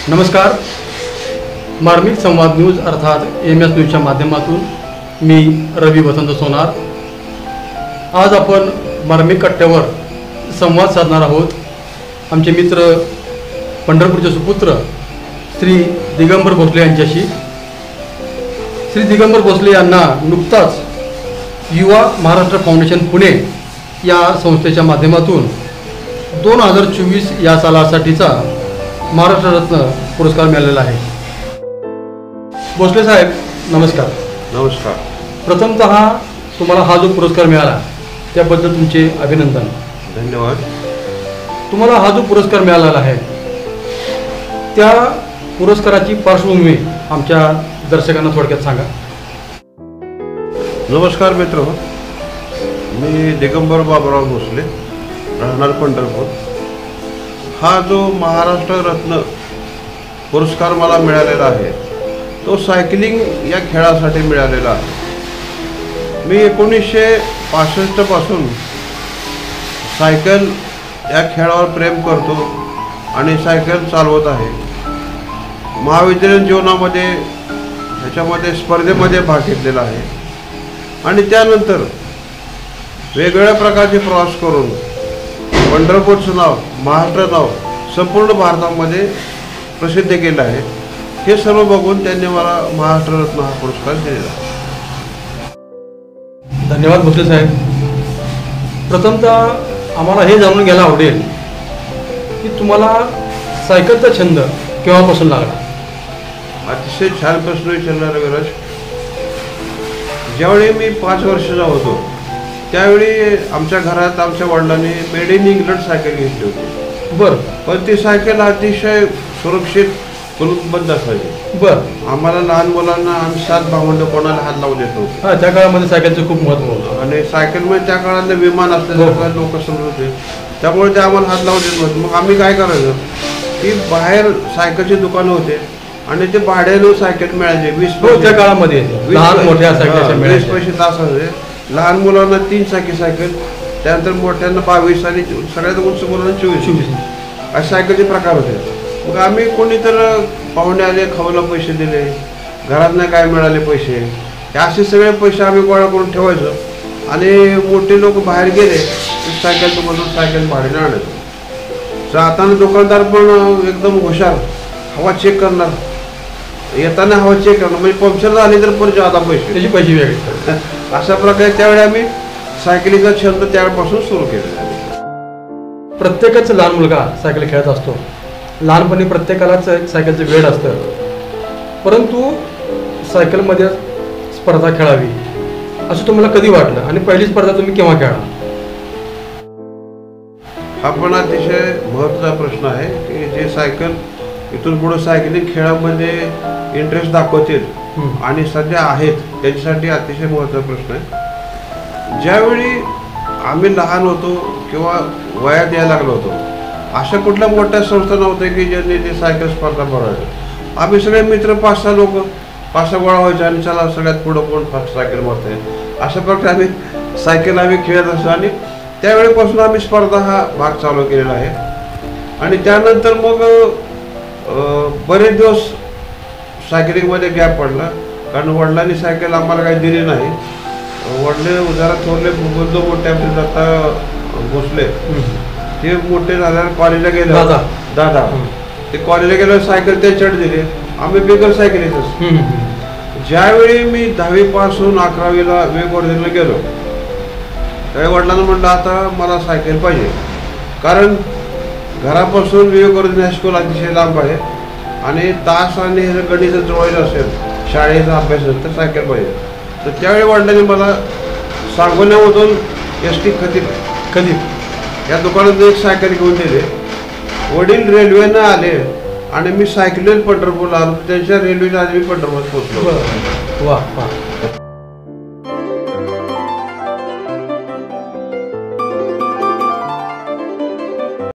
नमस्कार. मार्मिक संवाद न्यूज अर्थात MS न्यूजच्या माध्यमातून मी रवी वसंत सोनार. आज आपण मार्मिक कट्ट्यावर संवाद साधणार आहोत. आमचे मित्र पंढरपूरचे सुपुत्र श्री दिगंबर भोसले यांच्याशी. श्री दिगंबर भोसले यांना नुकताच युवा महाराष्ट्र फाउंडेशन पुणे या संस्थेच्या माध्यमातून 2024 या सालासाठीचा महाराष्ट्र रत्न पुरस्कार मिळालेला आहे. भोसले साहेब नमस्कार. नमस्कार. प्रथमतः तुम्हाला हा जो पुरस्कार मिळाला त्याबद्दल तुमचे अभिनंदन. धन्यवाद. तुम्हाला हा जो पुरस्कार मिळालेला आहे त्या पुरस्काराची पार्श्वभूमी आमच्या दर्शकांना थोडक्यात सांगा. नमस्कार मित्र, मी दिगंबर बाबुराव भोसले, राहणार पंढरपूर. हा जो महाराष्ट्र रत्न पुरस्कार मला मिळालेला आहे तो सायकलिंग या खेळासाठी मिळालेला आहे. मी 1965 पासून सायकल या खेळावर प्रेम करतो आणि सायकल चालवत आहे. महाविद्यालयीन जीवनामध्ये ह्याच्यामध्ये स्पर्धेमध्ये भाग घेतलेला आहे आणि त्यानंतर वेगवेगळ्या प्रकारचे प्रवास करून पंढरपूरचं नाव, महाराष्ट्र नाव संपूर्ण भारतामध्ये प्रसिद्ध केलं आहे. हे सर्व बघून त्यांनी मला महाराष्ट्र रत्न हा पुरस्कार दिलेला आहे. धन्यवाद भोसले साहेब. प्रथमतः आम्हाला हे जाणून घ्यायला आवडेल की तुम्हाला सायकलचा छंद केव्हापासून लागला. अतिशय छान प्रश्न विचारणार विराज. ज्यावेळी मी 5 वर्षाचा होतो त्यावेळी आमच्या घरात आमच्या वडिलांनी मेड इन इंग्लंड सायकल घेतली होती. बरं. पण ती सायकल अतिशय सुरक्षित कुलूपबद्ध असायची. बरं. आम्हाला लहान मुलांना आम्ही 7 भावंड कोणाला हात लावू देत नव्हतो. हां, त्या काळामध्ये सायकलचं खूप महत्त्व होतं आणि सायकलमध्ये त्या काळातलं विमान असल्यासारखं लोक समजत होते, त्यामुळे ते आम्हाला हात लावू देत नव्हते. मग आम्ही काय करायचं की बाहेर सायकलची दुकानं होते आणि ते भाड्यानं सायकल मिळायचे. 20 त्या काळामध्ये लहान मोठ्या सायकलच्या 20 पैसे तासाचे. लहान मुलांना 3 चाकी सायकल, त्यानंतर मोठ्यांना 22 आणि सगळ्यात उंच मुलांना 24 अशा सायकलचे प्रकार होते. मग आम्ही कोणी तर पाहुणे आले, खाऊला पैसे दिले, घरातनं काय मिळाले पैसे, हे असे सगळे पैसे आम्ही गोळा करून ठेवायचो आणि मोठे लोक बाहेर गेले की सायकलमधून सायकल भाड्याने आणायचो. जाताना दुकानदार पण एकदम हुशार, हवा चेक करणार, येताना हवा चेक करणार, म्हणजे पंक्चर झाली तर पण जादा पैसे, त्याचे पैसे वेगळे. अशा प्रकारे त्यावेळी आम्ही सायकलिंगचा छंद त्यावेळेपासून सुरू केलेला आहे. प्रत्येकाच लहान मुलगा सायकल खेळत असतो. लहानपणी प्रत्येकालाच सायकलचं वेड असतं. परंतु सायकलमध्ये स्पर्धा खेळावी असं तुम्हाला कधी वाटलं आणि पहिली स्पर्धा तुम्ही केव्हा खेळला. हा पण अतिशय महत्त्वाचा प्रश्न आहे की जे सायकल इथून पुढे सायकलिंग खेळामध्ये इंटरेस्ट दाखवतील आणि सध्या आहेत त्यांच्यासाठी अतिशय महत्त्वाचा प्रश्न आहे. ज्यावेळी आम्ही लहान होतो किंवा वयात यायला लागलो होतो अशा कुठल्या मोठ्या संस्था नव्हत्या की ज्यांनी ते सायकल स्पर्धा भरवायचं. आम्ही सगळे मित्र 5-6 लोक 5-6 गोळा व्हायचे आणि चला सगळ्यात पुढं कोण फास्ट सायकल मारते, अशा प्रकारे आम्ही खेळत असतो आणि त्यावेळेपासून आम्ही स्पर्धा हा भाग चालू केलेला आहे. आणि त्यानंतर मग बरेच दिवस सायकलिंगमध्ये गॅप पडला कारण वडिलांनी सायकल आम्हाला काही दिली नाही. वडले जरा थोरले बंधू मोठे आपले दत्ता भोसले ते मोठे झाल्यावर कॉलेजला गेले. दादा ते कॉलेजला गेल्यावर सायकल त्यांच्याकडे दिली. आम्ही बिगर सायकलीतच. ज्यावेळी मी 10वी पासून 11वीला वेगवर्धनला गेलो त्यावेळी वडिलांना म्हटलं आता मला सायकल पाहिजे कारण घरापासून विवेकवर्धन हायस्कूल अतिशय लांब आहे आणि तास आणि हे गणित जुळवायचं असेल, शाळेचा अभ्यास असेल तर सायकल पाहिजे. तर त्यावेळी वडिलांनी मला सांगोल्यामधून SD खदीप या दुकानातून एक सायकल घेऊन दिले. वडील रेल्वेनं आले आणि मी सायकलीवर पंढरपूरला आलो. त्यांच्या रेल्वेच्या आधी मी पंढरपूर पोहोचलो. वा वा.